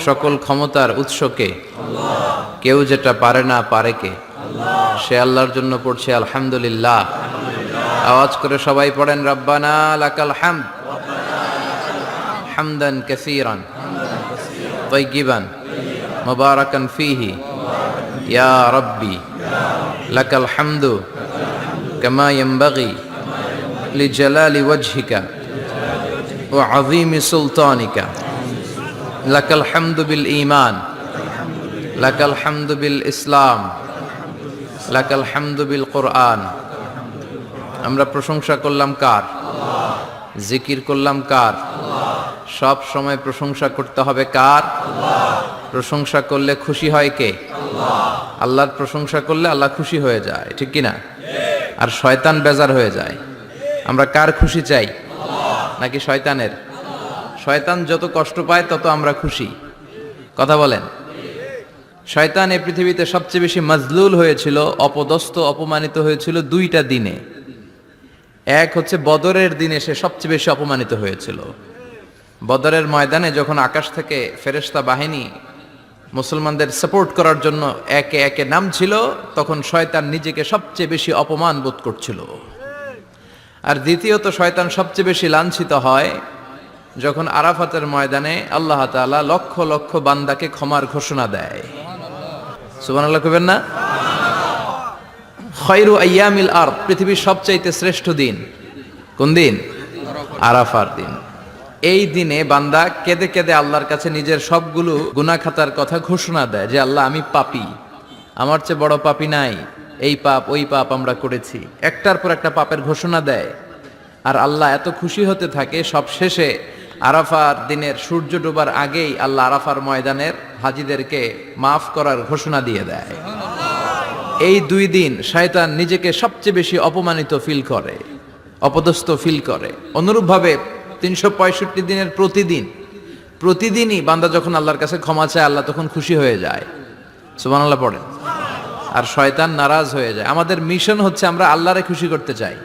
সকল ক্ষমতার উৎসকে কেউ যেটা পারে না পারে কে? সে আল্লাহর জন্য পড়ছে আলহামদুলিল্লাহ। আওয়াজ করে সবাই পড়েন রব্বানা লাকাল হামদ হামদান কাসীরান তাইয়িবান মুবারাকান ফীহি ইয়া রাব্বি লাকাল হামদু কামা ইয়ানবাগি লিজালালি ওয়াজহিকা ওয়া আযীমি সুলতানিকা লাকাল হামদু বিল ঈমান লাকাল হামদু বিল ইসলাম লাকাল হামদু বিল কুরআন। আমরা প্রশংসা করলাম কার? জিকির করলাম কার? সব সময় প্রশংসা করতে হবে কার? প্রশংসা করলে খুশি হয় কে? আল্লাহর প্রশংসা করলে আল্লাহ খুশি হয়ে যায়, ঠিক কি না? আর শয়তান বেজার হয়ে যায়। আমরা কার খুশি চাই? নাকি শয়তানের? শয়তান যত কষ্ট পায় তত আমরা খুশি। কথা বলেন। শয়তান এই পৃথিবীতে সবচেয়ে বেশি মাজলুল হয়েছিল, অপদস্থ অপমানিত হয়েছিল দুইটা দিনে। এক হচ্ছে বদরের দিনে সে সবচেয়ে বেশি অপমানিত হয়েছিল। বদরের ময়দানে যখন আকাশ থেকে ফেরেশতা বাহিনী মুসলমানদের সাপোর্ট করার জন্য একে একে নামছিল, তখন শয়তান নিজেকে সবচেয়ে বেশি অপমান বোধ করছিল। আর দ্বিতীয়ত শয়তান সবচেয়ে বেশি লাঞ্ছিত হয় যখন আরাফাতের ময়দানে আল্লাহ তাআলা লক্ষ লক্ষ বান্দাকে ক্ষমার ঘোষণা দেয়। সুবহানাল্লাহ কইবেন না? খায়রু আইয়ামিল আরদ, পৃথিবীর সবচাইতে শ্রেষ্ঠ দিন কোন দিন? আরাফার দিন। এই দিনে বান্দা কেঁদে কেঁদে আল্লাহর কাছে নিজের সবগুলো গুনাহ খাতার কথা ঘোষণা দেয় যে আল্লাহ আমি পাপী, আমার চেয়ে বড় পাপী নাই, এই পাপ ওই পাপ আমরা করেছি, একটার পর একটা পাপের ঘোষণা দেয়। আর আল্লাহ এত খুশি হতে থাকে, সব শেষে আরাফার দিনের সূর্য ডোবার আগেই আল্লাহ আরাফার ময়দানের হাজীদেরকে মাফ করার ঘোষণা দিয়ে দেয়। এই দুই দিন শয়তান নিজেকে সবচেয়ে বেশি অপমানিত ফিল করে, অপদস্থ ফিল করে। অনুরূপভাবে 365 দিনের প্রতিদিনই বান্দা যখন আল্লাহর কাছে ক্ষমা চায় আল্লাহ তখন খুশি হয়ে যায়। সুবহানাল্লাহ পড়েন। আর শয়তান নারাজ হয়ে যায়। আমাদের মিশন হচ্ছে আমরা আল্লাহরে খুশি করতে চাই,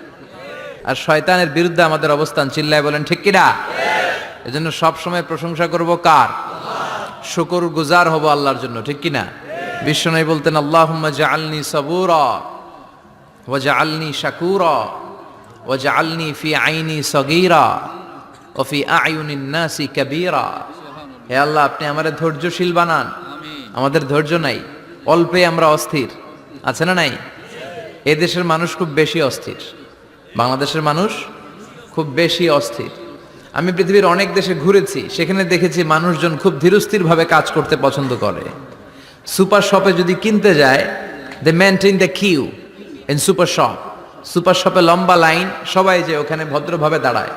আর শয়তানের বিরুদ্ধে আমাদের অবস্থান। চিল্লায় বলেন ঠিক কিনা? এজন্য সব সময় প্রশংসা করব কার? শুকর গুজার হব আল্লাহর জন্য, ঠিক কিনা? বিশ্বনবী বলতেন আল্লাহুম্মা জাআলনি সাবুরা ওয়া জাআলনি শাকুরা ওয়া জাআলনি ফি আইনি সগীরা ওয়া ফি আয়ুনিন নাসি কাবীরা। হে আল্লাহ, আপনি আমারে ধৈর্যশীল বানান। আমাদের ধৈর্য নাই, অল্পে আমরা অস্থির। আছে না নাই? এই দেশের মানুষ খুব বেশি অস্থির, বাংলাদেশের মানুষ খুব বেশি অস্থির। আমি পৃথিবীর অনেক দেশে ঘুরেছি, সেখানে দেখেছি মানুষজন খুব ধীরস্থিরভাবে কাজ করতে পছন্দ করে। সুপার শপে যদি কিনতে যায়, they maintain the queue in super shop. Super শপে লম্বা লাইন, সবাই যে ওখানে ভদ্রভাবে দাঁড়ায়,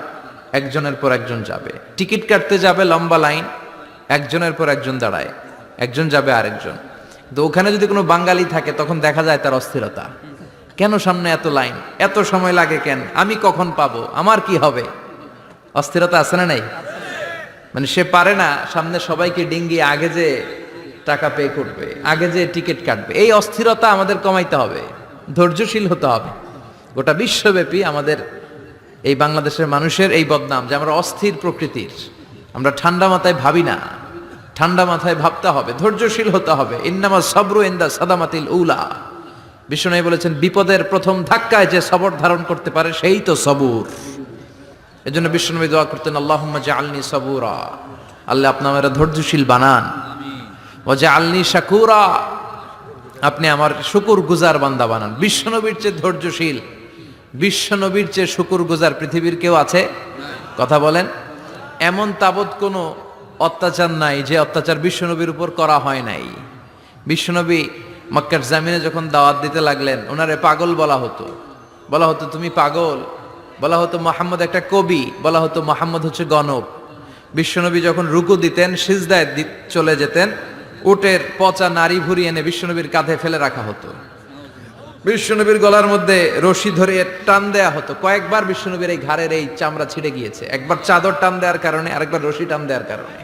একজনের পর একজন যাবে। টিকিট কাটতে যাবে, লম্বা লাইন, একজনের পর একজন দাঁড়ায়, একজন যাবে আরেকজন। তো ওখানে যদি কোনো বাঙালি থাকে তখন দেখা যায় তার অস্থিরতা। কেন সামনে এত লাইন, এত সময় লাগে কেন, আমি কখন পাবো, আমার কি হবে? অস্থিরতা আছে না নাই? মানে সে পারে না সামনে সবাইকে ডিঙ্গিয়ে আগে যে টাকা পে করবে, আগে যে টিকিট কাটবে। এই অস্থিরতা আমাদের কমাইতে হবে, ধৈর্যশীল হতে হবে। গোটা বিশ্বব্যাপী আমাদের এই বাংলাদেশের মানুষের এই বদনাম যে আমরা অস্থির প্রকৃতির, আমরা ঠান্ডা মাথায় ভাবি না। ঠান্ডা মাথায় ভাবতে হবে, ধৈর্যশীল হতে হবে। ইন্নামা সাবরু ইনদা সাদামাতিল উলা। বিষ্ণু বলেছেন বিপদের প্রথম ধাক্কায় যে সবর ধারণ করতে পারে সেই তো সবুর। এজন্য বিষ্ণু দোয়া করতেন আল্লাহুম্মা জাআলনি সাবুরা, আল্লাহ আপনি আমারে ধৈর্যশীল বানান। ওয়া জাআলনি শাকুরা, আপনি আমার শুকর গুজার বান্দা বানান। বিশ্বনবীর চেয়ে ধৈর্যশীল, বিশ্বনবীর চেয়ে শুকর গুজার পৃথিবীর কেউ আছে? কথা বলেন। এমন তাবৎ কোনো অত্যাচার নাই যে অত্যাচার বিশ্বনবীর উপর করা হয় নাই। বিশ্বনবী মক্কার জামিনে যখন দাওয়াত দিতে লাগলেন, ওনারে পাগল বলা হতো, বলা হতো তুমি পাগল, বলা হতো মুহাম্মদ একটা কবি, বলা হতো মুহাম্মদ হচ্ছে গণক। বিশ্বনবী যখন রুকু দিতেন, সিজদায় চলে যেতেন, উটের পচা নারী ভুরি এনে বিশ্বনবীর কাঁধে ফেলে রাখা হতো। বিশ্বনবীর গলার মধ্যে রশি ধরে টান দেয়া হতো। কয়েকবার বিশ্বনবীর এই ঘাড়ের এই চামড়া ছিঁড়ে গিয়েছে, একবার চাদর টান দেওয়ার কারণে, আরেকবার রশি টান দেওয়ার কারণে।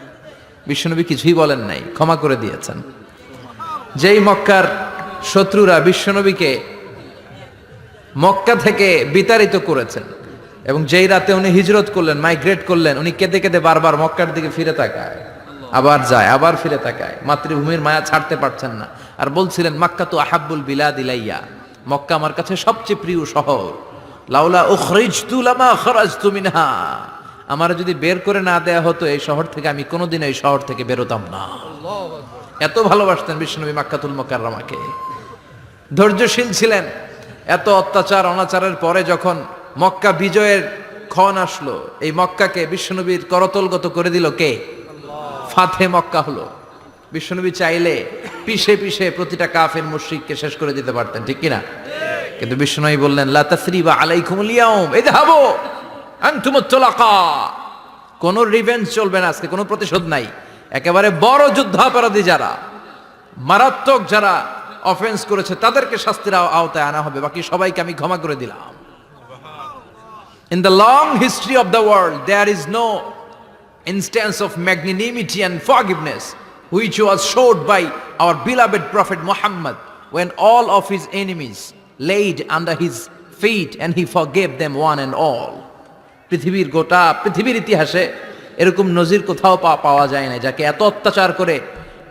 বিশ্বনবী কিছুই বলেন নাই, ক্ষমা করে দিয়েছেন। যেই মক্কার শত্রুরা বিশ্বনবীকে মক্কা থেকে বিতাড়িত করেছেন, এবং যেই রাতে উনি হিজরত করলেন, মাইগ্রেট করলেন, উনি কেঁদে কেঁদে বারবার মক্কার দিকে ফিরে তাকায় আবার যায়, আবার ফিরে তাকায়, মাতৃভূমির মায়া ছাড়তে পারছেন না। আর বলছিলেন মাক্কা তো আহাব্বুল বিলাদ ইলাইয়া, মক্কা আমার কাছে সবচেয়ে প্রিয় শহর। লাউলা উখরিজতু লামা খরাজতু মিনহা, আমার যদি বের করে না দেয়া হতো এই শহর থেকে, আমি কোনোদিন এই শহর থেকে বেরোতাম না। এত ভালোবাসতেন বিশ্বনবী মাক্কাতুল মুকাররমাকে, ধৈর্যশীল ছিলেন। এত অত্যাচার অনাচারের পরে যখন মক্কা বিজয়ের ক্ষণ আসলো, এই মক্কাকে বিশ্বনবীর করতলগত করে দিল কে? ফাতে মক্কা হলো। বিশ্বনবী চাইলে পিষে পিষে প্রতিটা কাফের মুশরিককে শেষ করে দিতে পারতেন, ঠিক কিনা? কিন্তু বিশ্বনবী বললেন লা তাসরিবা আলাইকুমুল ইয়াউম ইযহাবু আনতুমুত তুলাকা, কোনো রিভেঞ্জ চলবে না আজকে, কোনো প্রতিশোধ নাই। একেবারে বড় যুদ্ধাপরাধী যারা, মারাত্মক যারা অফেন্স করেছে তাদেরকে শাস্তির আওতায় আনা হবে, বাকি সবাইকে আমি ক্ষমা করে দিলাম। In the long history of the world there is no instance of magnanimity and forgiveness which was showed by our beloved prophet Muhammad when all of his enemies laid under his feet and he forgave them one and all. পৃথিবীর গোটা পৃথিবীর ইতিহাসে এরকম নজির কোথাও পাওয়া যায় না, যাকে এত অত্যাচার করে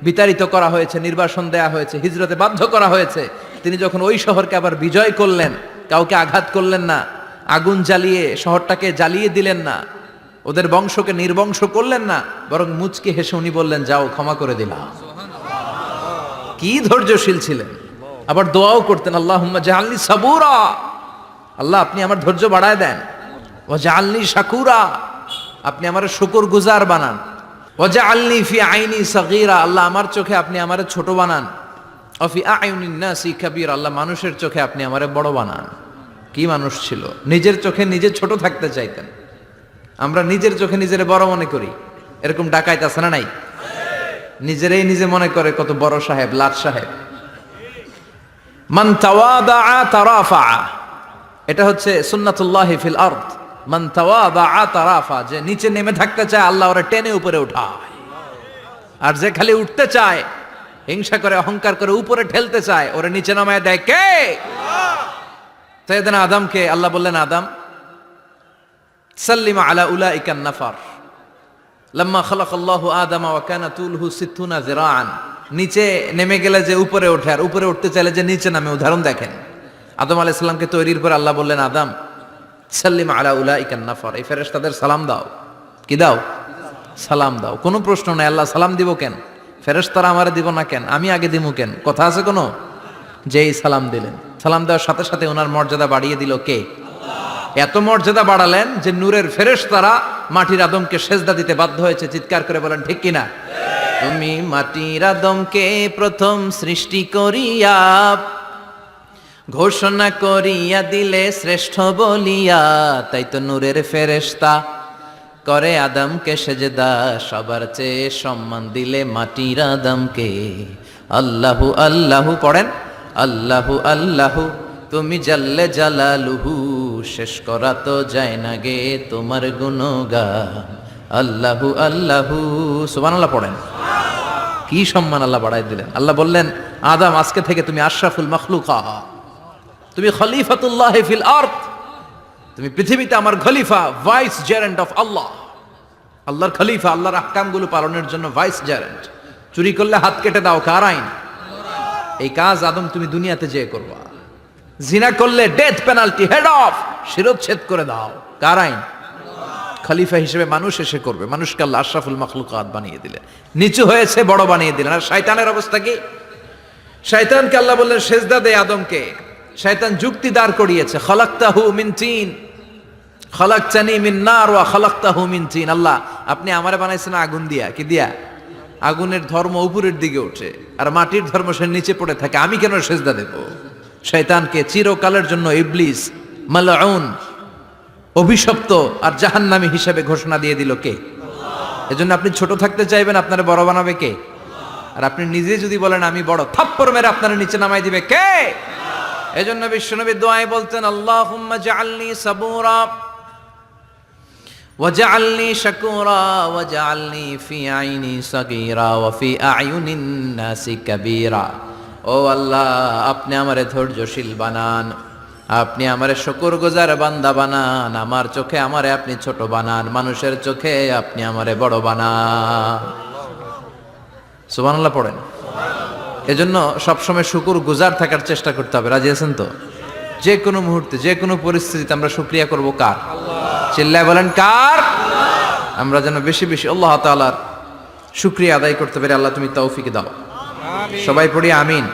বিতাড়িত করা হয়েছে, নির্বাসন দেয়া হয়েছে, হিজরতে বাধ্য করা হয়েছে। তিনি যখন ওই শহরকে আবার বিজয় করলেন, কাউকে আঘাত করলেন না, আগুন জ্বালিয়ে শহরটাকে জ্বালিয়ে দিলেন না, ওদের বংশকে নির্বংশ করলেন না, বরং মুচকি হেসে উনি বললেন যাও ক্ষমা করে দিলাম। কি ধৈর্যশীল ছিলেন। আবার দোয়াও করতেন আল্লাহুম্মা জাআলনি সাবুরা, আল্লাহ আপনি আমার ধৈর্য বাড়ায় দেন। ওয়া জাআলনি শাকুরা, আপনি আমার শুকর গুজার বানান। ওয়া জাআলনি ফি আইনি সাগীরা, আল্লাহ আমার চোখে আপনি আমারে ছোট বানান। ওয়া ফি আয়ুনিন নাসি কাবীরা, আল্লাহ মানুষের চোখে আপনি আমারে বড় বানান। কি মানুষ ছিল, নিজের চোখে নিজে ছোট থাকতে চাইতেন। আমরা নিজের চোখে নিজের বড় মনে করি, এরকম ডাকাইত আছে না নাই? নিজেরাই নিজে মনে করে কত বড় সাহেব, লাট সাহেব। মান তাওয়াদা তারাফা, এটা হচ্ছে সুন্নাতুল্লাহি ফিল আরদ। মান তাওয়াদা তারাফা, যে নিচে নেমে থাকতে চায় আল্লাহ ওরা টেনে উপরে উঠায়, আর যে খালি উঠতে চায়, হিংসা করে অহংকার করে উপরে ঠেলতে চায়, ওরা নিচে নামায় দেয় কে? সাইয়েদনা আদমকে আল্লাহ বললেন আদম সাল্লিমা আলা উলাইকান নাফার লাম্মা খালাকাল্লাহু আদামা ওয়া কানা তুলহু 60 যিরাআন। নিচে নেমে গেলে যে উপরে ওঠে, আর উপরে উঠতে চাইলে যে নিচে নামে, উদাহরণ দেখেন। আদম আলাইহিস সালামকে তৈরির পর আল্লাহ বললেন আদম সাল্লিমা আলা উলাইকান নাফার, এই ফেরেশতাদের সালাম দাও। কি দাও? সালাম দাও। কোনো প্রশ্ন নাই, আল্লাহ সালাম দিব কেন? ফেরেশতারা আমারে দিব না কেন? আমি আগে দিমু কেন? কথা আছে কোনো? যেই সালাম দিলেন, সালাম দেওয়ার সাথে সাথে ওনার মর্যাদা বাড়িয়ে দিল কে? এত মর্যাদা বাড়ালেন যে নূরের ফেরেশতারা মাটির আদমকে সেজদা দিতে বাধ্য হয়েছে। চিৎকার করে বলেন ঠিক কিনা? তুমি মাটির আদমকে প্রথম সৃষ্টি করিয়া ঘোষণা করিয়া দিলে শ্রেষ্ঠ বলিয়া, তাই তো নূরের ফেরেশতা করে আদমকে সেজদা, সবার চেয়ে সম্মান দিলে মাটির আদমকে। আল্লাহু আল্লাহু পড়েন, আল্লাহু আল্লাহু তুমি জাল্লে জালালুহু, শেষ করা তো যায় না গে তোমার গুণগান। আল্লাহু আল্লাহু, সুবহানাল্লাহ পড়েন। কি সম্মান আল্লাহ বাড়াই দিলেন। আল্লাহ বললেন আদম আজকে থেকে তুমি আশরাফুল মাখলুকাত, তুমি খলিফাতুল্লাহ ফিল আরদ, তুমি পৃথিবীতে আমার খলিফা, ভাইস জেরেন্ট অফ আল্লাহ। আল্লাহর খলিফা, আল্লাহর আহকামগুলো পালনের জন্য ভাইস জেরেন্ট। চুরি করলে হাত কেটে দাও, কার আইন? এই কাজ আদম তুমি দুনিয়াতে যেয়ে করবা। জিনা করলে ডেথ পেনাল্টি, হেড অফ, শিরোচ্ছেদ করে দাও, কার আইন? খলিফা হিসেবে মানুষ এসে করবে। মানুষকে আল্লাহ আশরাফুল মাখলুকাত বানিয়ে দিলেন, নিচু হয়েছে বড় বানিয়ে দিলেন। আর শয়তানের অবস্থা কি? শয়তানকে আল্লাহ বললেন সেজদা দে আদমকে। শয়তান যুক্তি দাঁড় করিয়েছে, খালাকতাহু মিন তিন খালাকতানি মিন নার ওয়া খালাকতাহু মিন তিন। আল্লাহ আপনি আমারে বানাইছেন আগুন দিয়া, কি দিয়া? আগুনের ধর্ম উপরের দিকে ওঠে আর মাটির ধর্ম সে নিচে পড়ে থাকে, আমি কেন সেজদা দেব? শয়তানকে চিরকালের জন্য ইবলিস, মালউন, অভিশপ্ত আর জাহান্নামী হিসেবে ঘোষণা দিয়ে দিল কে? এজন্য আপনি ছোট থাকতে চাইবেন, আপনারা বড় বানাবে কে? আর আপনি নিজে যদি বলেন আমি বড়, থাপ্পড় মেরে আপনারা নিচে নামাই দিবে কে? এজন্য বিশ্বনবী দোয়ায় বলতেন আল্লাহুম্মা জাআলনি সাবুরা ওয়াজআলনি শাকুরা ওয়াজআলনি ফি আইনি সাগীরা ওয়া ফি আয়ুনিন নাসি কাবীরা। ও আল্লাহ আপনি আমারে ধৈর্যশীল বানান, আপনি আমারে শুকরগুজার বান্দা বানান, আমার চোখে আমারে আপনি ছোট বানান, মানুষের চোখে আপনি আমারে বড় বানান। সুবহানাল্লাহ পড়েন। এজন্য সবসময় শুকর গুজার থাকার চেষ্টা করতে হবে। রাজি আছেন তো? যে কোনো মুহূর্তে যে কোনো পরিস্থিতিতে আমরা শুকরিয়া করব কার? চিল্লায় বলেন কার? আমরা যেন বেশি বেশি আল্লাহ তাআলার শুকরিয়া আদায় করতে পারি। আল্লাহ তুমি তৌফিক দাও। সবাই পড়ি আমিন।